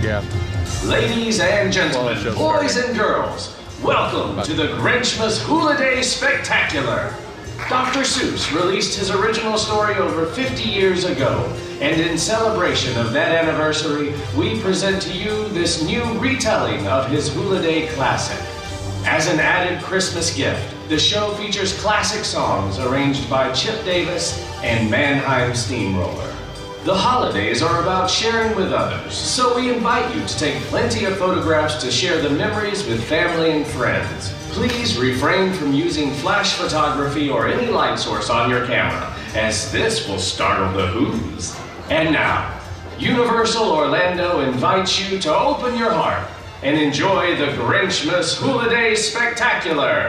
Yeah. Ladies and gentlemen, boys and girls, welcome to the Grinchmas Holiday Spectacular. Dr. Seuss released his original story over 50 years ago, and in celebration of that anniversary, we present to you this new retelling of his holiday classic. As an added Christmas gift, the show features classic songs arranged by Chip Davis and Mannheim Steamroller. The holidays are about sharing with others, so we invite you to take plenty of photographs to share the memories with family and friends. Please refrain from using flash photography or any light source on your camera, as this will startle the Who's. And now, Universal Orlando invites you to open your heart and enjoy the Grinchmas Holiday Spectacular.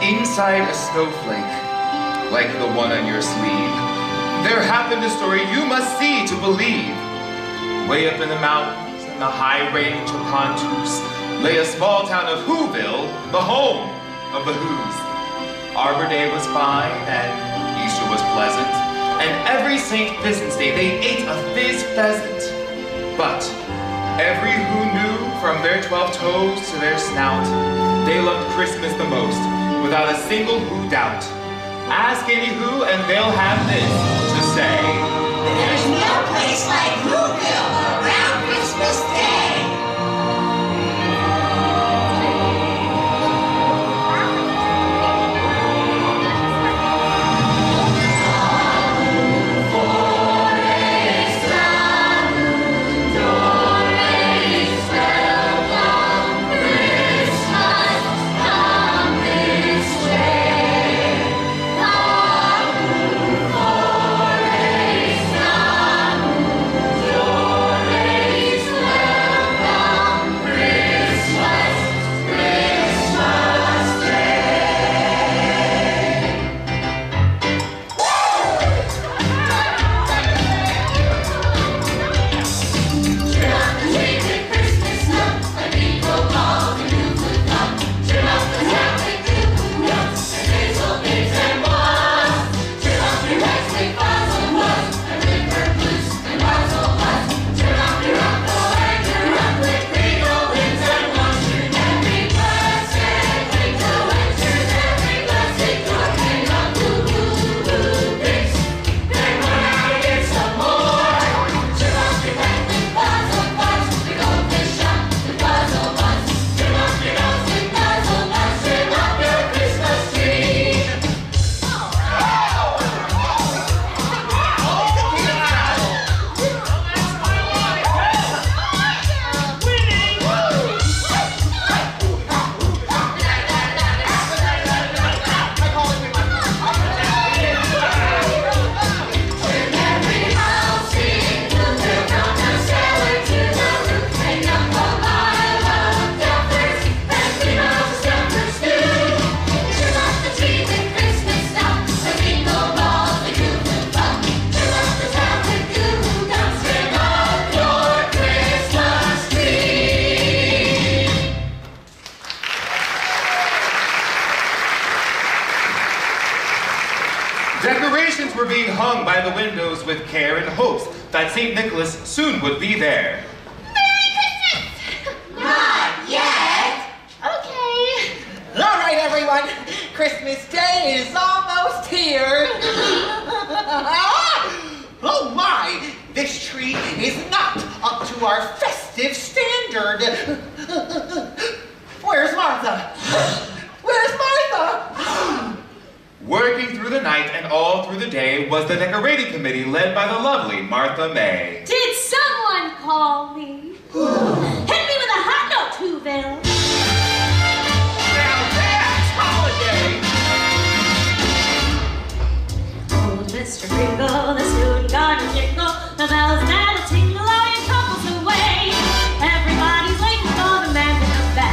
Inside a snowflake, like the one on your sleeve, there happened a story you must see to believe. Way up in the mountains, in the high range of Pontouse, lay a small town of Whoville, the home of the Who's. Arbor Day was fine, and Easter was pleasant, and every St. Vincent's Day they ate a fizz pheasant. But every Who knew, from their 12 toes to their snout, they loved Christmas the most, without a single Who doubt. Ask any Who and they'll have this to say. There's no place like Whoville around Christmas Day. Decorations were being hung by the windows with care in hopes that St. Nicholas soon would be there. Merry Christmas! Not yet. Okay. All right, everyone. Christmas Day is almost here. Oh my! This tree is not up to our festive standard. Where's Martha? Where's Martha? Working through the night and all through the day was the decorating committee led by the lovely Martha May. Did someone call me? Hit me with a hot note, Whoville. Now that's holiday! Old Mr. Kringle, the soon gonna jingle, the bells that'll tingle all your troubles away. Everybody's waiting for the man to come back.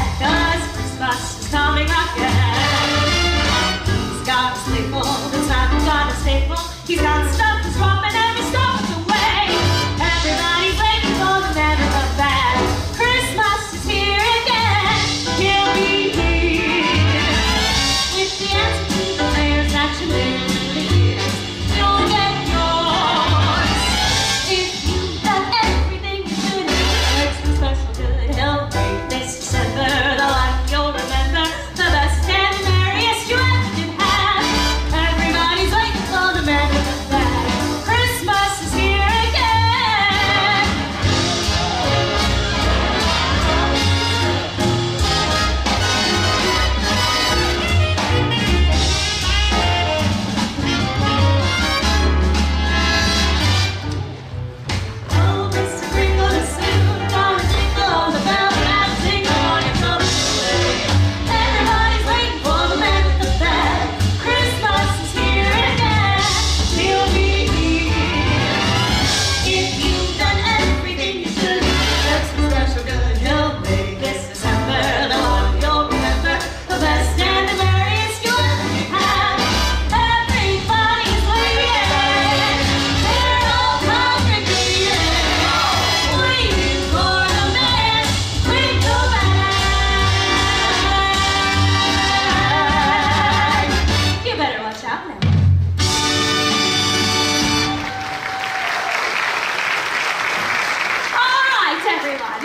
everyone.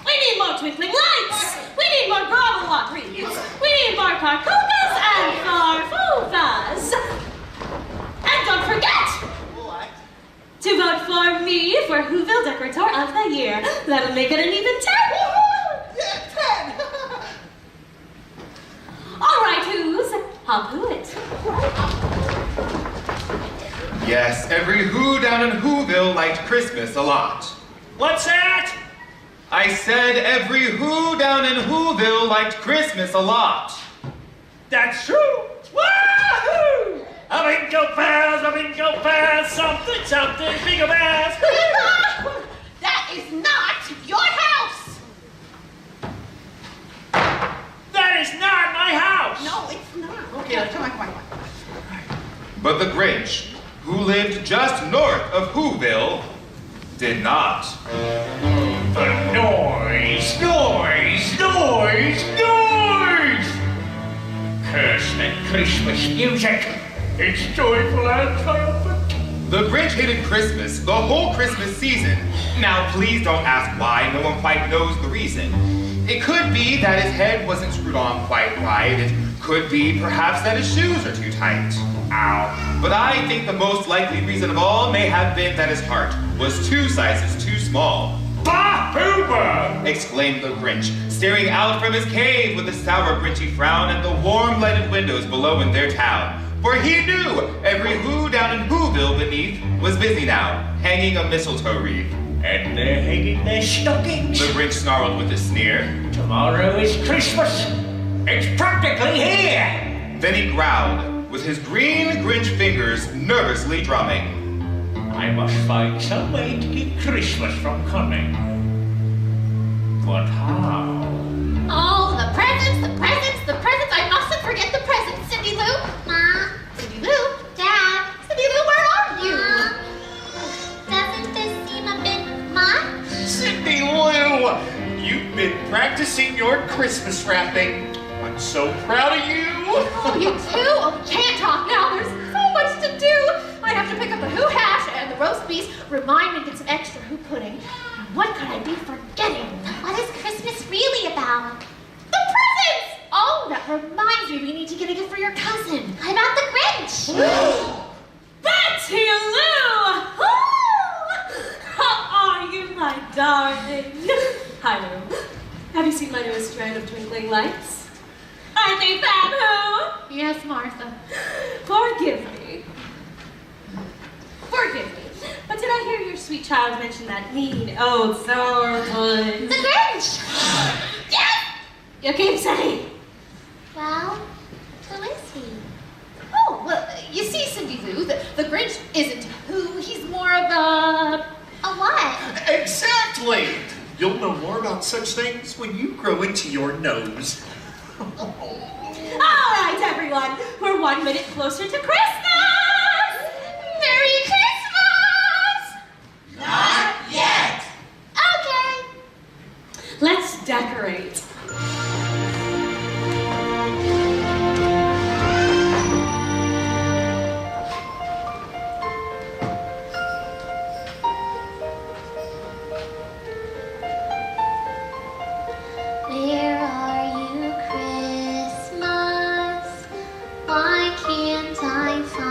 We need more twinkling lights. We need more gravel trees. We need more carcunas and farfufas. And don't forget to vote for me for Whoville Decorator of the Year. That'll make it an even 10. Yeah, 10. All right, Who's? I'll who it. Yes, every Who down in Whoville liked Christmas a lot. What's that? I said every Who down in Whoville liked Christmas a lot. That's true. Wahoo! A bingo pass, something, bingo pass. That is not your house. That is not my house. No, it's not. Okay, come on. But the Grinch, who lived just north of Whoville, did not. The noise. Curse that Christmas music. It's joyful and triumphant. The Grinch hated Christmas the whole Christmas season. Now, please don't ask why. No one quite knows the reason. It could be that his head wasn't screwed on quite right. It could be perhaps that his shoes are too tight. Ow. But I think the most likely reason of all may have been that his heart was 2 sizes too small. Bah-hooba! Exclaimed the Grinch, staring out from his cave with a sour Grinchy frown at the warm lighted windows below in their town. For he knew every Who down in Whoville beneath was busy now, hanging a mistletoe wreath. And they're hanging their stockings. The Grinch snarled with a sneer. Tomorrow is Christmas. It's practically here. Then he growled, with his green Grinch fingers nervously drumming. I must find some way to keep Christmas from coming. But how? Oh, the presents! I mustn't forget the presents, Cindy Lou! Ma? Cindy Lou? Dad? Cindy Lou, where are you? Doesn't this seem a bit much? Cindy Lou, you've been practicing your Christmas wrapping. I'm so proud of you. Oh, you too? Oh, we can't talk now. There's so much to do. I have to pick up the Who hash and the roast beef. Remind me to get some extra Who pudding. And what could I be forgetting? What is Christmas really about? The presents! Oh, that reminds me. We need to get a gift for your cousin. What about the Grinch? Betty Lou! How are you, my darling? Hi, Lou. Have you seen my newest strand of twinkling lights? Aren't they fab, Who? Yes, Martha. Forgive me. But did I hear your sweet child mention that mean old sour pudding? The Grinch! Yes! You keep saying. Well, who is he? Oh, well, you see, Cindy Lou, the Grinch isn't Who. He's more of a what? Exactly. You'll know more about such things when you grow into your nose. All right, everyone. We're 1 minute closer to Christmas! Merry Christmas! Not yet. Okay. Let's decorate. Where are you, Christmas? Why can't I find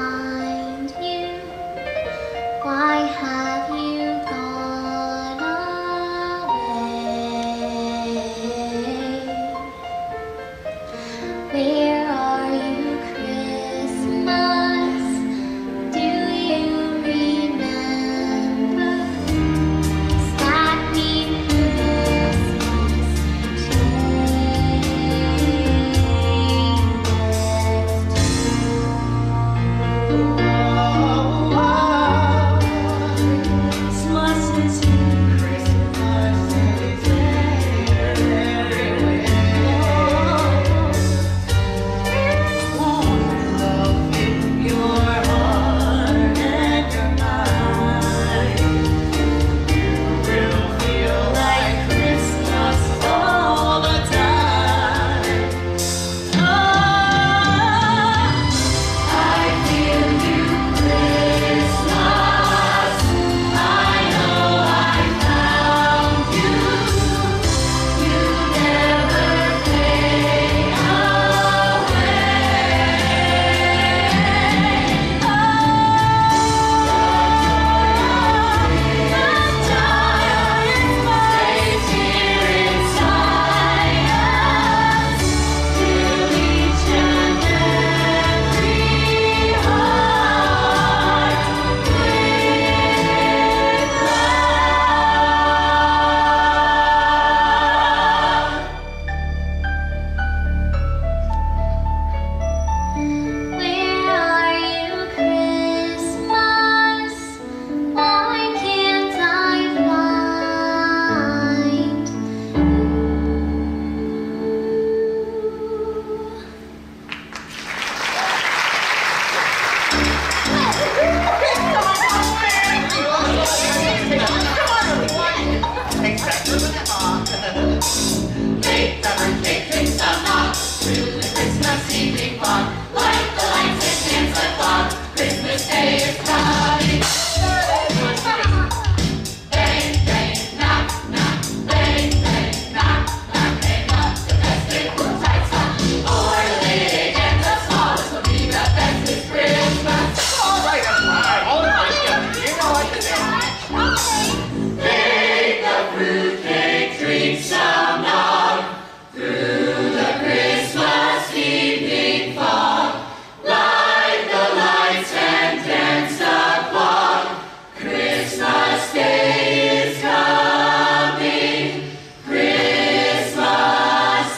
Bake the fruitcake, drink some nog, through the Christmas evening fog. Light the lights and dance the clock. Christmas Day is coming. Christmas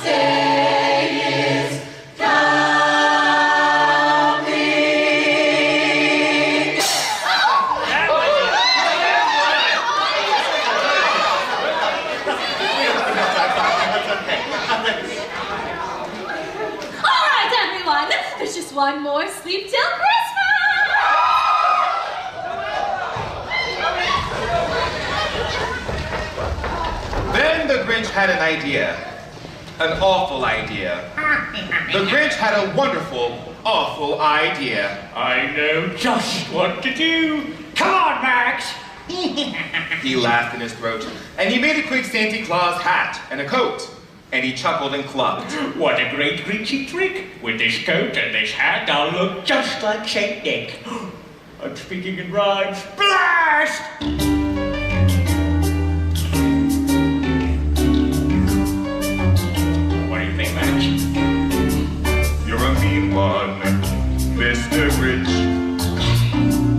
Day is coming. All right, everyone. There's just one more sleep till Christmas. Then the Grinch had an idea. An awful idea. The Grinch had a wonderful, awful idea. I know just what to do. Come on, Max. He laughed in his throat, and he made a quick Santa Claus hat and a coat, and he chuckled and clucked. What a great Grinchy trick. With this coat and this hat, I'll look just like Saint Nick. I'm speaking in rhymes. Blast! What do you think, Max? You're a mean one, Mr. Grinch.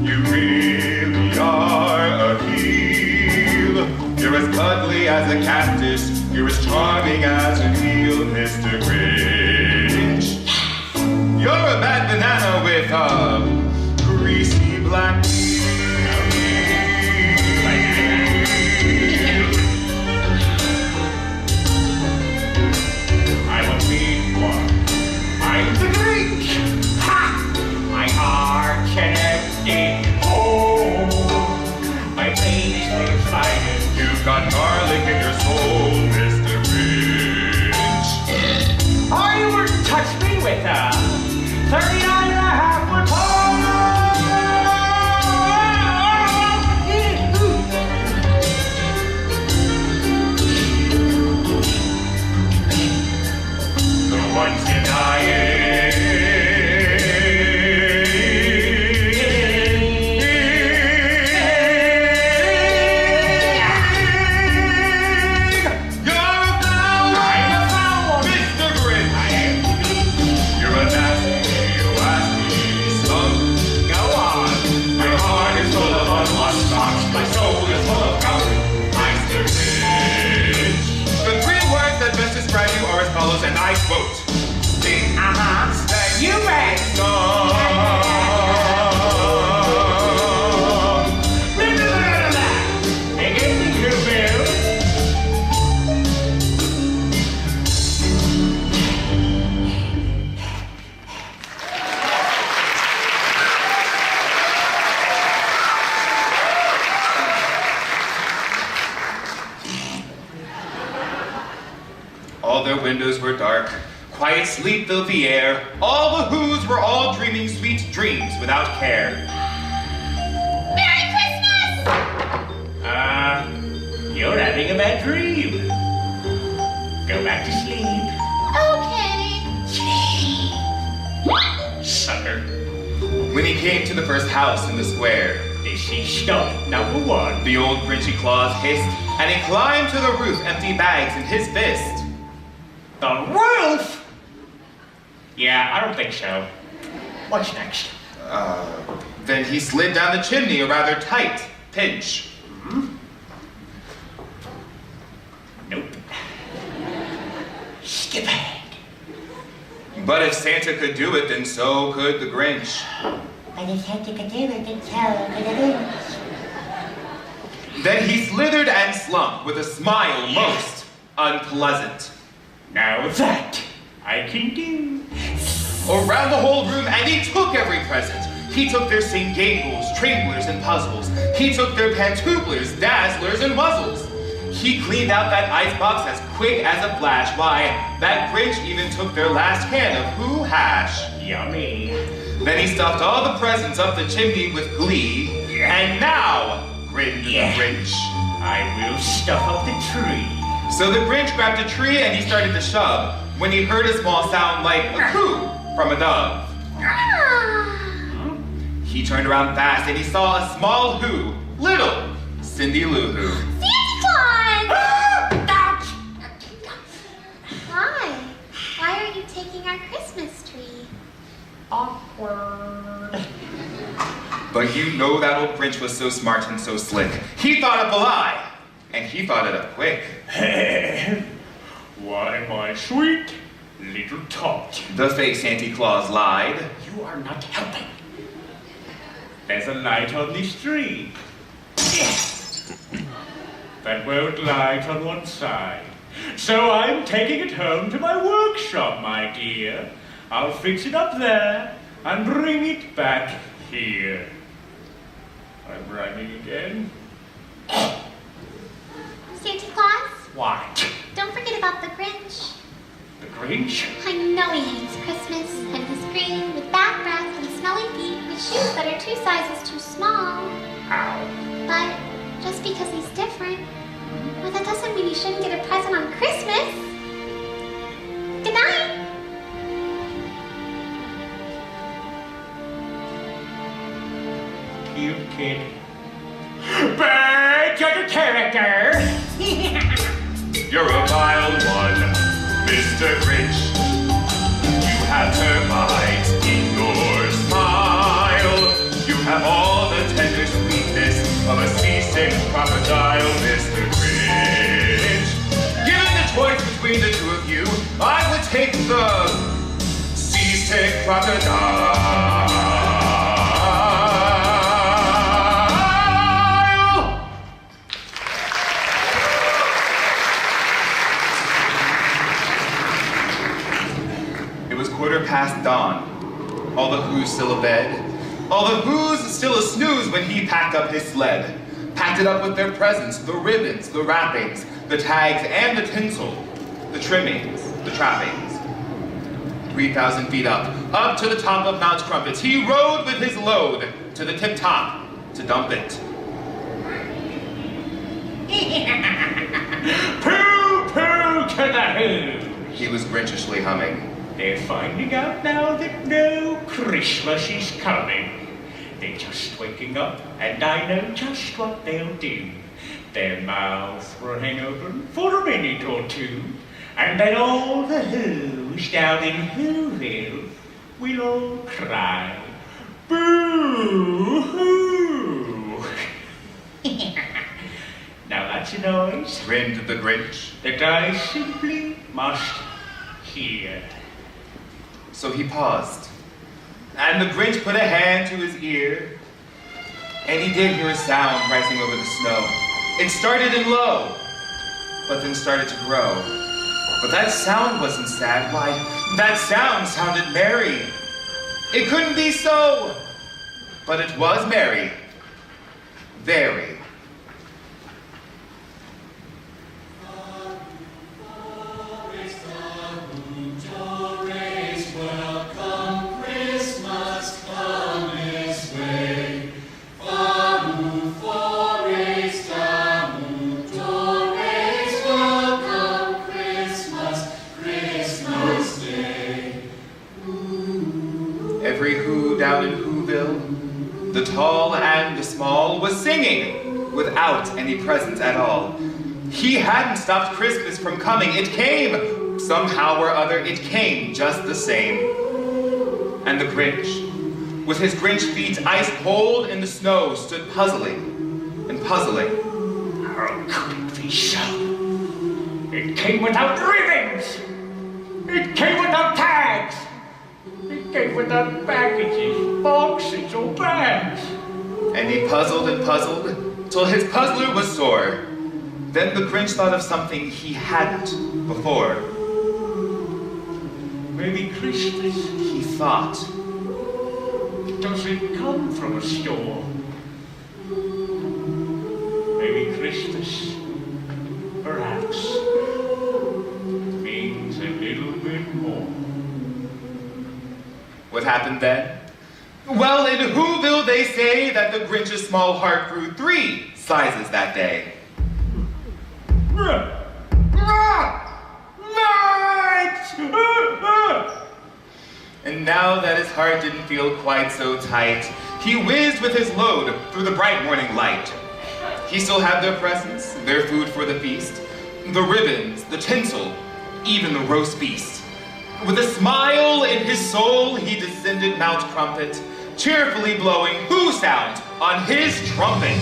You really are a heel. You're as cuddly as a cactus. You're as charming as an eel, Mr. Grinch. You're a bad banana with a greasy black peel. I'm a mean one. I'm the Grinch. Ha! My heart's an empty hole. My brain is made of fire. You've got garlic in your soul, Mr. Grinch. Oh, you wouldn't touch me with a 39 and a half foot pole. No one's denying. You're a foul one, Mr. Grinch. You're a nasty, wasty skunk. Go on. Your heart is full of unwashed socks. My soul is full of gunk. Mr. Grinch. The three words that best describe you are as follows, and I quote. Sing that you may song. It isn't you, Bill. All their windows were dark. Quiet sleep filled the air. All the Who's were all dreaming sweet dreams without care. Merry Christmas! You're having a bad dream. Go back to sleep, Okay. sucker. When he came to the first house in the square, This is stop number one. the old Grinchy Claus hissed, and he climbed to the roof, empty bags in his fist. The roof? Yeah, I don't think so. What's next? Then he slid down the chimney a rather tight pinch. Nope. Skip ahead. But if Santa could do it, then so could the Grinch. Then he slithered and slunk with a smile most unpleasant. Now that I can do. Around the whole room, and he took every present. He took their sing-gangles, tramplers, and puzzles. He took their pantooblers, dazzlers, and muzzles. He cleaned out that icebox as quick as a flash. Why, that Grinch even took their last can of Who hash. Yummy. Then he stuffed all the presents up the chimney with glee. And now, grinned the Grinch. I will stuff up the tree. So the Grinch grabbed a tree and he started to shove when he heard a small sound like a coo from a dove. He turned around fast and he saw a small Who, little, Cindy Lou Who. Santa Claus! Ouch! Why? Why aren't you taking our Christmas tree? Awkward. But you know that old Grinch was so smart and so slick. He thought up a lie, and he thought it up quick. Why, my sweet little tot. The fake Santa Claus lied. You are not helping. There's a light on this tree. That won't light on one side. So I'm taking it home to my workshop, my dear. I'll fix it up there and bring it back here. I'm rhyming again. Santa Claus, What? don't forget about the Grinch. The Grinch? I know he hates Christmas and his green with bad breath and smelly feet with shoes that are 2 sizes too small. How? But just because he's different, well, that doesn't mean he shouldn't get a present on Christmas. Good night. Cute kid. Bird, you're the character. You're a vile one, Mr. Grinch. You have termites in your smile. You have all the tender sweetness of a seasick crocodile, Mr. Grinch. Given the choice between the two of you, I would take the seasick crocodile. It was 1:15 dawn. All the Who's still abed. All the Who's still a snooze when he packed up his sled. Packed it up with their presents, the ribbons, the wrappings, the tags, and the tinsel. The trimmings, the trappings. 3,000 feet up to the top of Mount Crumpets, he rode with his load to the tip top to dump it. Pooh, pooh to the Who. He was Grinchishly humming. They're finding out now that no Christmas is coming. They're just waking up, and I know just what they'll do. Their mouths will hang open for a minute or two, and then all the Who's down in Whoville will all cry, boo-hoo. Now that's a noise Grinned the Grinch. that I simply must hear. So he paused, and the Grinch put a hand to his ear, and he did hear a sound rising over the snow. It started in low, but then started to grow. But that sound wasn't sad. Why, that sound sounded merry. It couldn't be so, but it was merry. Very. Every Who down in Whoville, the tall and the small, was singing without any presents at all. He hadn't stopped Christmas from coming. It came. Somehow or other, it came just the same. And the Grinch, with his Grinch feet ice cold in the snow, stood puzzling and puzzling. How could it be so? It came without ribbons! It came without tags! It came without packages, boxes, or bags! And he puzzled and puzzled till his puzzler was sore. Then the Grinch thought of something he hadn't before. Maybe Christmas He thought, doesn't come from a store. Maybe Christmas, perhaps, means a little bit more. what happened then? Well, in Whoville they say that the Grinch's small heart grew 3 sizes that day. And now that his heart didn't feel quite so tight, he whizzed with his load through the bright morning light. He still had their presents, their food for the feast, the ribbons, the tinsel, even the roast beast. With a smile in his soul, he descended Mount Crumpet, cheerfully blowing who sound on his trumpet.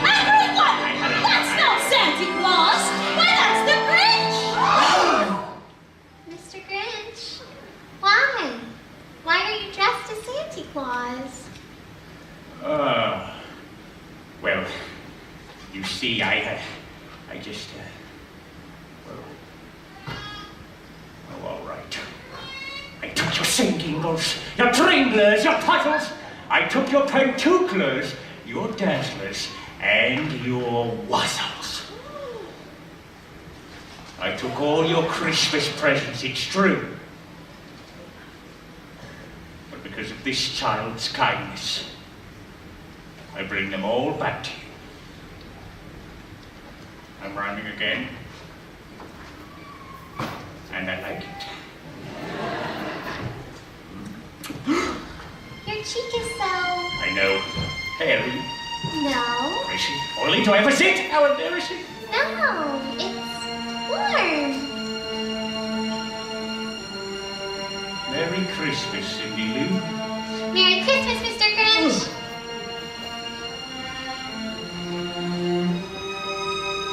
Everyone! That's not Santa Claus! Why, that's the Grinch! Mr. Grinch, why? Why are you dressed as Santa Claus? Well, you see, I just, all right. I took your singingles, your tringlers, your puzzles. I took your pentuclers, your dazzlers, and your wuzzles. I took all your Christmas presents, it's true. But because of this child's kindness, I bring them all back to you. I'm rhyming again. And I like it. Your cheek is so... I know. Hairy. No. Crazy. Oily. Do I ever sit? How embarrassing. No, it's warm. Merry Christmas, Cindy Lou. Merry Christmas, Mr. Grinch.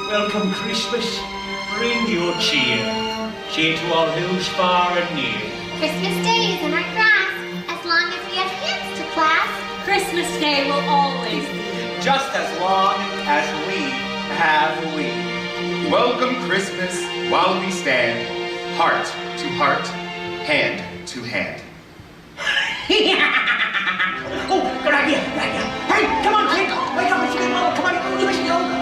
Welcome, Christmas. Bring your cheer. Cheer to all who's far and near. Christmas Day is in our grasp, as long as we have hands to clasp. Christmas Day will always be. Just as long as we have we. Welcome Christmas while we stand, heart to heart, hand to hand. Oh, good idea, good idea. Hey, come on, kid. Wake up, it's your big mama. Come on, you